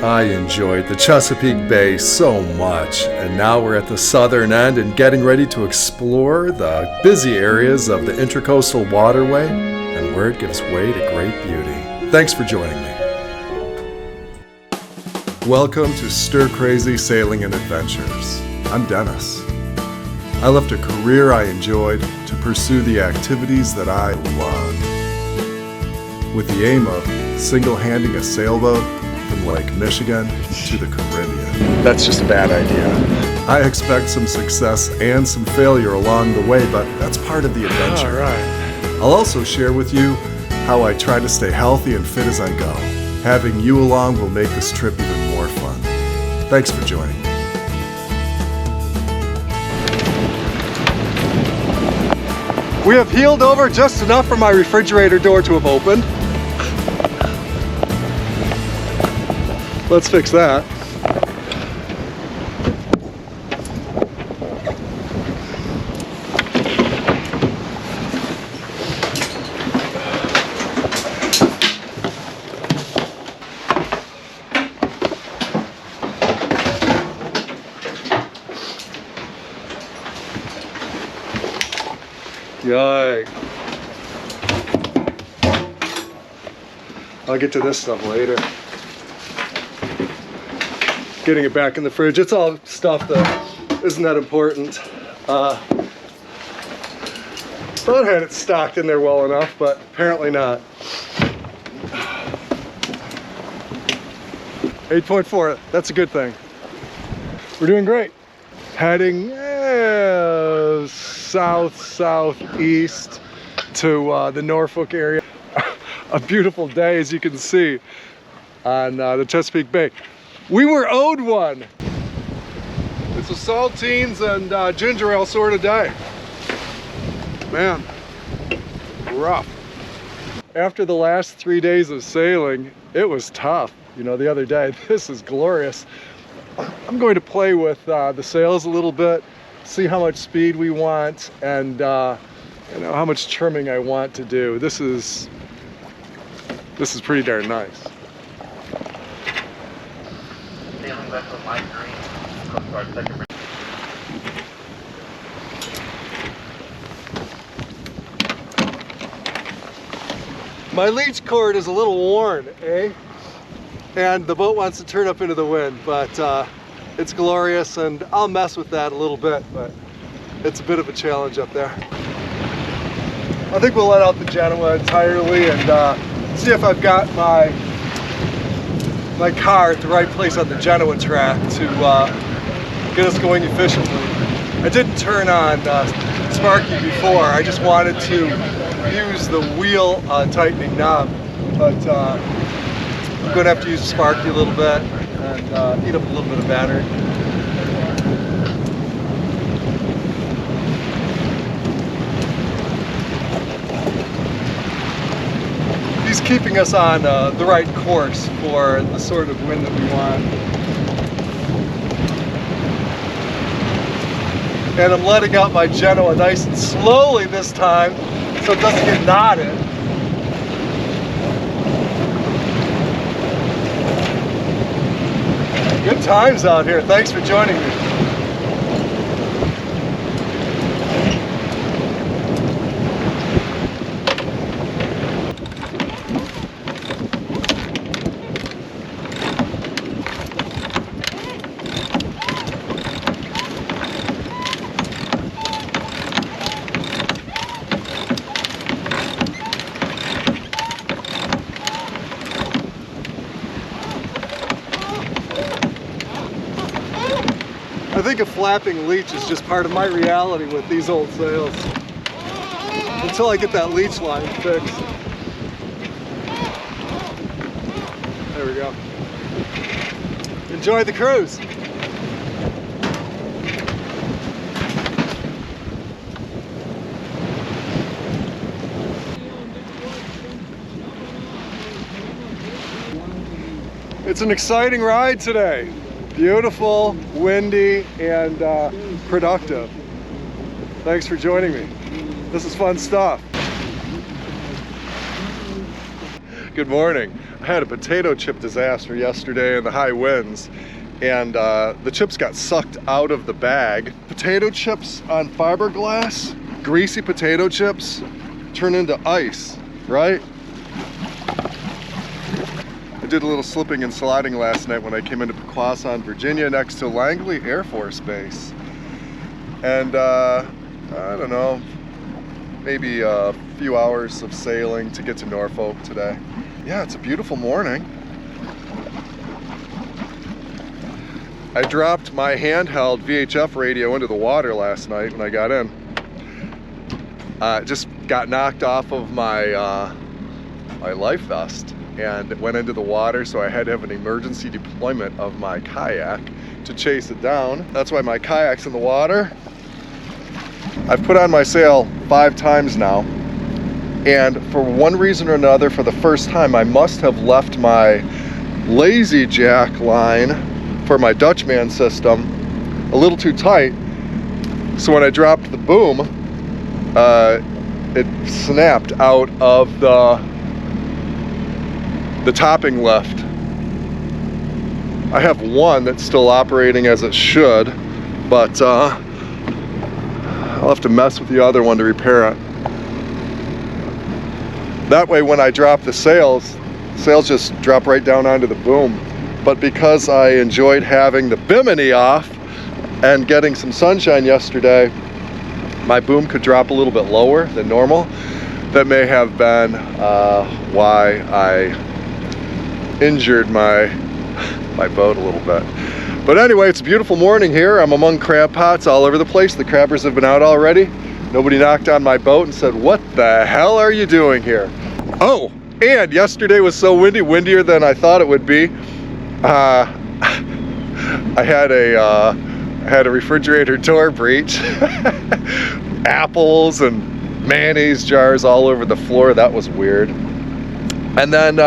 I enjoyed the Chesapeake Bay so much, and now we're at the southern end and getting ready to explore the busy areas of the Intracoastal Waterway and where it gives way to great beauty. Thanks for joining me. Welcome to Stir Crazy Sailing and Adventures. I'm Dennis. I left a career I enjoyed to pursue the activities that I love, with the aim of single-handing a sailboat from Lake Michigan to the Caribbean. That's just a bad idea. I expect some success and some failure along the way, but that's part of the adventure. All right. I'll also share with you how I try to stay healthy and fit as I go. Having you along will make this trip even more fun. Thanks for joining me. We have heeled over just enough for my refrigerator door to have opened. Let's fix that. Yikes. I'll get to this stuff later. Getting it back in the fridge. It's all stuff that isn't that important. Thought I had it stocked in there well enough, but apparently not. 8.4, that's a good thing. We're doing great. Heading southeast to the Norfolk area. A beautiful day, as you can see, on the Chesapeake Bay. We were owed one. It's a saltines and ginger ale sort of day. Man, rough. After the last 3 days of sailing, it was tough. You know, the other day, this is glorious. I'm going to play with the sails a little bit, see how much speed we want, and you know, how much trimming I want to do. This is pretty darn nice. My leech cord is a little worn, eh? And the boat wants to turn up into the wind, but it's glorious, and I'll mess with that a little bit, but it's a bit of a challenge up there. I think we'll let out the Genoa entirely and see if I've got my car at the right place on the Genoa track to get us going efficiently. I didn't turn on Sparky before. I just wanted to use the wheel tightening knob, but I'm going to have to use Sparky a little bit and eat up a little bit of battery. He's keeping us on the right course for the sort of wind that we want. And I'm letting out my Genoa nice and slowly this time so it doesn't get knotted. Good times out here. Thanks for joining me. I think a flapping leech is just part of my reality with these old sails. Until I get that leech line fixed. There we go. Enjoy the cruise. It's an exciting ride today. Beautiful, windy, and productive. Thanks for joining me. This is fun stuff. Good morning. I had a potato chip disaster yesterday in the high winds, and the chips got sucked out of the bag. Potato chips on fiberglass, greasy potato chips, turn into ice, right? I did a little slipping and sliding last night when I came into Pequassant, Virginia, next to Langley Air Force Base. And I don't know, maybe a few hours of sailing to get to Norfolk today. Yeah, it's a beautiful morning. I dropped my handheld VHF radio into the water last night when I got in. It just got knocked off of my my life vest and it went into the water, so I had to have an emergency deployment of my kayak to chase it down. That's why my kayak's in the water. I've put on my sail 5 times now, and for one reason or another, for the first time, I must have left my lazy jack line for my Dutchman system a little too tight, so when I dropped the boom, it snapped out of the topping lift. I have one that's still operating as it should, but I'll have to mess with the other one to repair it. That way when I drop the sails just drop right down onto the boom. But because I enjoyed having the bimini off and getting some sunshine yesterday, my boom could drop a little bit lower than normal. That may have been why I injured my boat a little bit. But anyway, it's a beautiful morning here. I'm among crab pots all over the place. The crabbers have been out already. Nobody knocked on my boat and said, "What the hell are you doing here?" Oh, and yesterday was so windy, windier than I thought it would be. I had a refrigerator door breach. Apples and mayonnaise jars all over the floor. That was weird. And then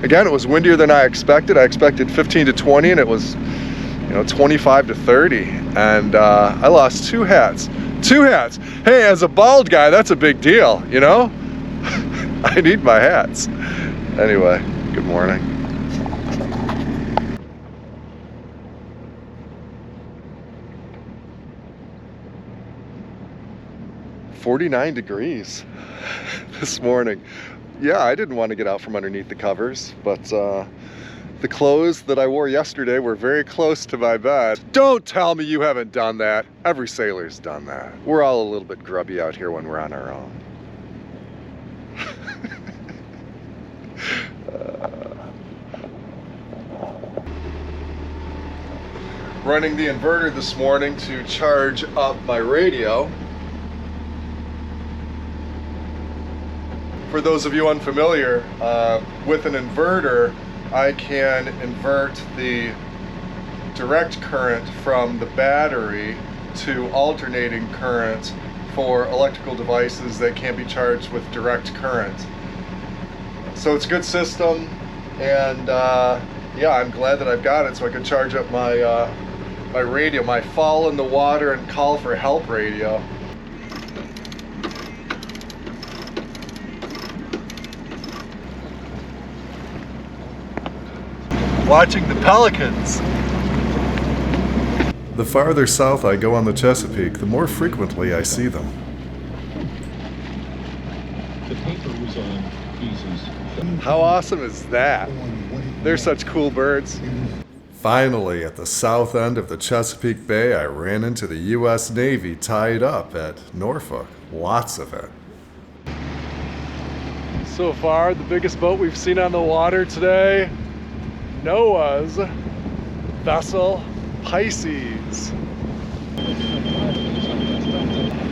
again, it was windier than I expected. I expected 15 to 20, and it was 25 to 30, and I lost 2 hats. 2 hats. Hey, as a bald guy, that's a big deal, you know? I need my hats. Anyway, good morning. "49 degrees this morning." Yeah, I didn't want to get out from underneath the covers, but the clothes that I wore yesterday were very close to my bed. Don't tell me you haven't done that. Every sailor's done that. We're all a little bit grubby out here when we're on our own. Running the inverter this morning to charge up my radio. For those of you unfamiliar, with an inverter, I can invert the direct current from the battery to alternating current for electrical devices that can't be charged with direct current. So it's a good system, and yeah, I'm glad that I've got it so I can charge up my my radio, my fall in the water and call for help radio. Watching the pelicans. The farther south I go on the Chesapeake, the more frequently I see them. The paper was on pieces. How awesome is that? They're such cool birds. Finally, at the south end of the Chesapeake Bay, I ran into the U.S. Navy tied up at Norfolk. Lots of it. So far, the biggest boat we've seen on the water today, Noah's vessel Pisces.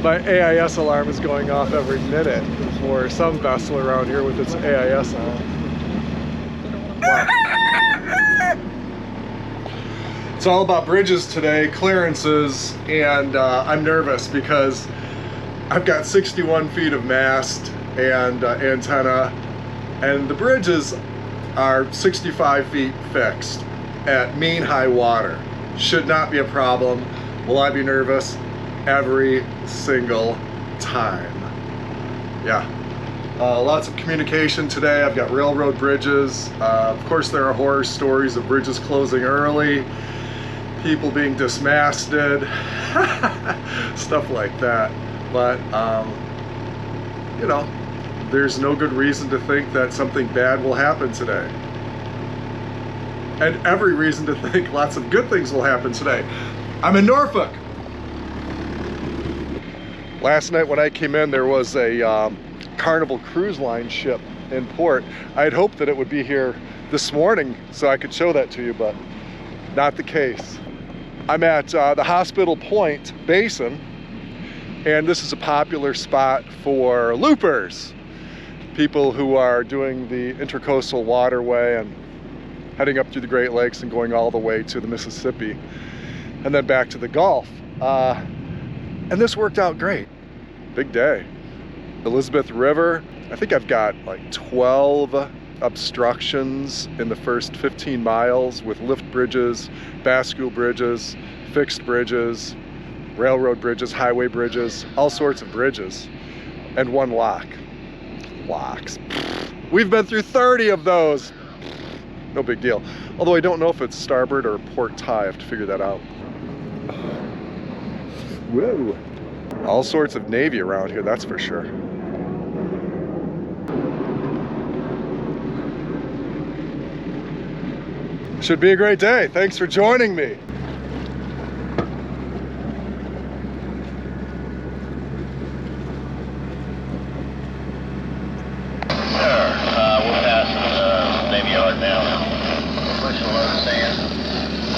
My AIS alarm is going off every minute for some vessel around here with its AIS on. Wow. It's all about bridges today, clearances, and I'm nervous because I've got 61 feet of mast and antenna, and the bridges are 65 feet fixed at mean high water. Should not be a problem. Will I be nervous? Every single time. Yeah. Lots of communication today. I've got railroad bridges. Of course, there are horror stories of bridges closing early, people being dismasted, stuff like that. But, you know, there's no good reason to think that something bad will happen today. And every reason to think lots of good things will happen today. I'm in Norfolk. Last night when I came in, there was a Carnival Cruise Line ship in port. I had hoped that it would be here this morning so I could show that to you, but not the case. I'm at the Hospital Point Basin, and this is a popular spot for loopers, people who are doing the intercoastal waterway and heading up through the Great Lakes and going all the way to the Mississippi and then back to the Gulf. And this worked out great. Big day. Elizabeth River, I think I've got like 12 obstructions in the first 15 miles with lift bridges, bascule bridges, fixed bridges, railroad bridges, highway bridges, all sorts of bridges, and one lock. Locks. We've been through 30 of those. No big deal. Although I don't know if it's starboard or port tie. I have to figure that out. Whoa. All sorts of Navy around here, that's for sure. Should be a great day. Thanks for joining me.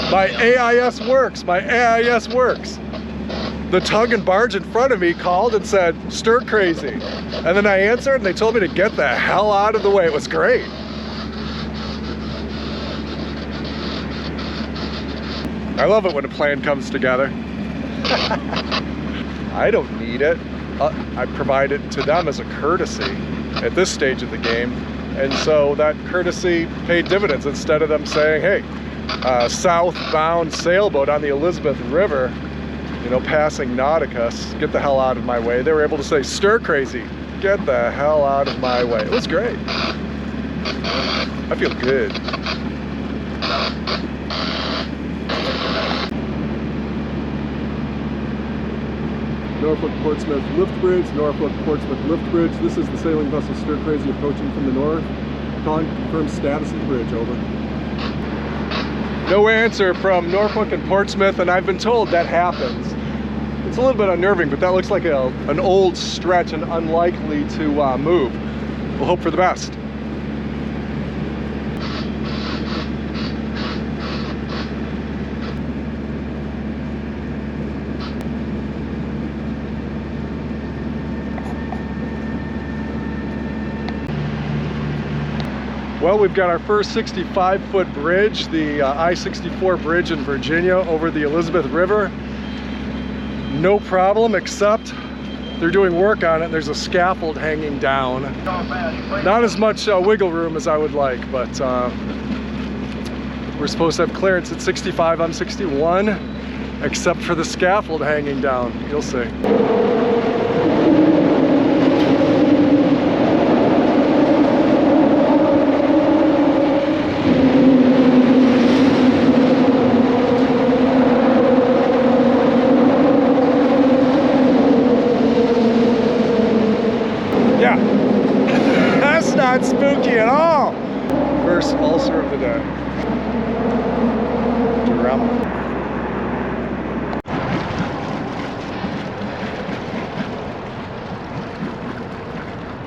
My AIS works, my AIS works. The tug and barge in front of me called and said, "Stir crazy." And then I answered and they told me to get the hell out of the way. It was great. I love it when a plan comes together. I don't need it. I provide it to them as a courtesy at this stage of the game. And so that courtesy paid dividends. Instead of them saying, "Hey, southbound sailboat on the Elizabeth River, you know, passing Nauticus, get the hell out of my way." They were able to say, "Stir crazy, get the hell out of my way." It was great. I feel good. Norfolk Portsmouth Lift Bridge, Norfolk Portsmouth Lift Bridge. This is the sailing vessel Stir Crazy approaching from the north. Calling confirmed status of the bridge, over. No answer from Norfolk and Portsmouth, and I've been told that happens. It's a little bit unnerving, but that looks like an old stretch and unlikely to move. We'll hope for the best. Well, we've got our first 65-foot bridge, the I-64 bridge in Virginia over the Elizabeth River. No problem, except they're doing work on it. There's a scaffold hanging down. Not as much wiggle room as I would like, but we're supposed to have clearance at 65 on 61, except for the scaffold hanging down. You'll see. That's not spooky at all. First ulcer of the day. Drama.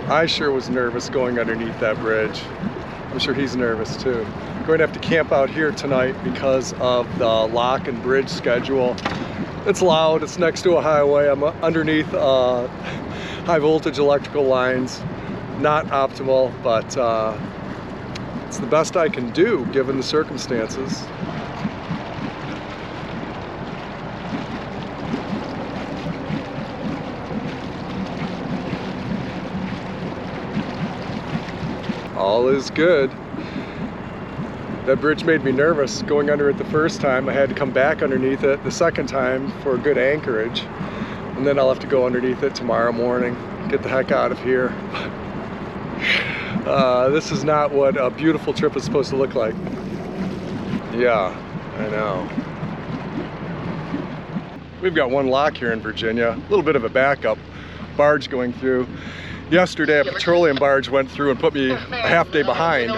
I sure was nervous going underneath that bridge. I'm sure he's nervous too. I'm going to have to camp out here tonight because of the lock and bridge schedule. It's loud, it's next to a highway. I'm underneath high voltage electrical lines. Not optimal, but it's the best I can do given the circumstances. All is good. That bridge made me nervous going under it the first time. I had to come back underneath it the second time for a good anchorage. And then I'll have to go underneath it tomorrow morning. Get the heck out of here. This is not what a beautiful trip is supposed to look like. Yeah, I know. We've got one lock here in Virginia, a little bit of a backup. Barge going through. Yesterday a petroleum barge went through and put me a half day behind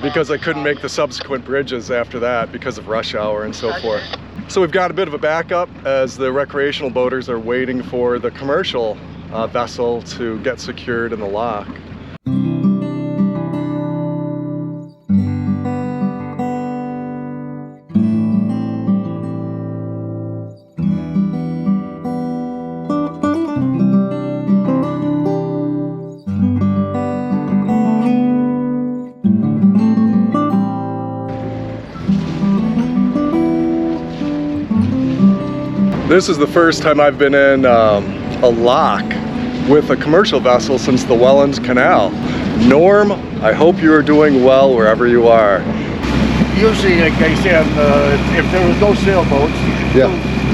because I couldn't make the subsequent bridges after that because of rush hour and so forth. So we've got a bit of a backup as the recreational boaters are waiting for the commercial vessel to get secured in the lock. This is the first time I've been in a lock with a commercial vessel since the Welland Canal. Norm, I hope you are doing well wherever you are. Usually, like I said, if there was no sailboats,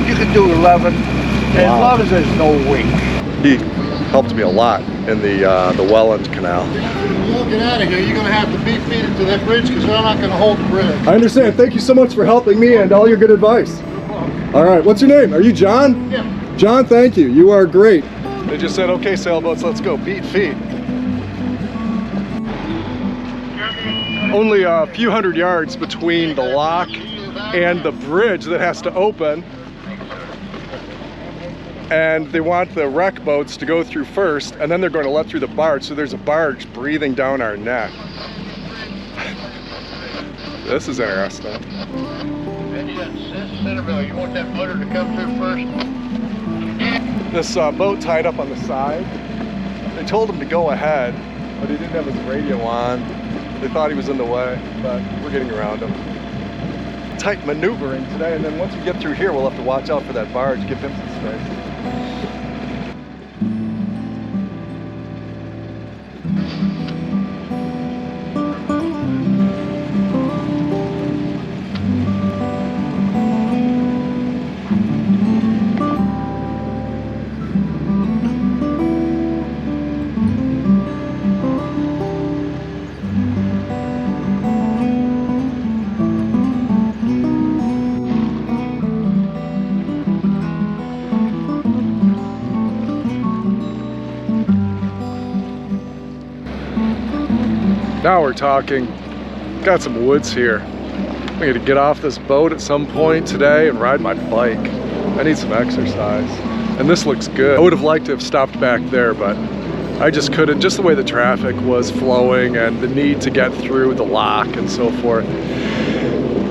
you could do 11, as long as there's no wind. He helped me a lot in the Welland Canal. You don't get out of here, you're going to have to beat feet into that bridge because they're not going to hold the bridge. I understand. Thank you so much for helping me and all your good advice. All right, what's your name? Are you John? Yeah. John, thank you. You are great. They just said, okay, sailboats, let's go. Beat feet. Only a few hundred yards between the lock and the bridge that has to open. And they want the wreck boats to go through first, and then they're going to let through the barge. So there's a barge breathing down our neck. This is interesting. You want that motor to come through first? This boat tied up on the side. They told him to go ahead, but he didn't have his radio on. They thought he was in the way, but we're getting around him. Tight maneuvering today, and then once we get through here, we'll have to watch out for that barge, give him some space. Now we're talking. Got some woods here. I'm going to get off this boat at some point today and ride my bike. I need some exercise. And this looks good. I would have liked to have stopped back there, but I just couldn't. Just the way the traffic was flowing and the need to get through the lock and so forth.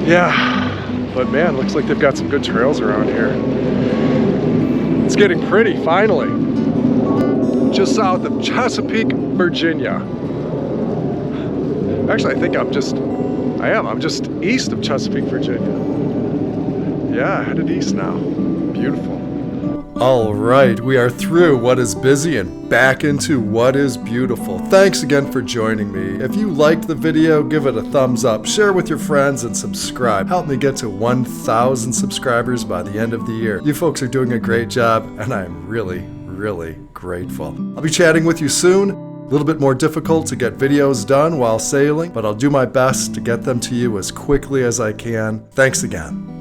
Yeah, but man, looks like they've got some good trails around here. It's getting pretty, finally. Just south of Chesapeake, Virginia. Actually, I think I'm just east of Chesapeake, Virginia. Yeah, headed east now. Beautiful. All right, we are through what is busy and back into what is beautiful. Thanks again for joining me. If you liked the video, give it a thumbs up, share with your friends, and subscribe. Help me get to 1,000 subscribers by the end of the year. You folks are doing a great job, and I'm really, really grateful. I'll be chatting with you soon. A little bit more difficult to get videos done while sailing, but I'll do my best to get them to you as quickly as I can. Thanks again.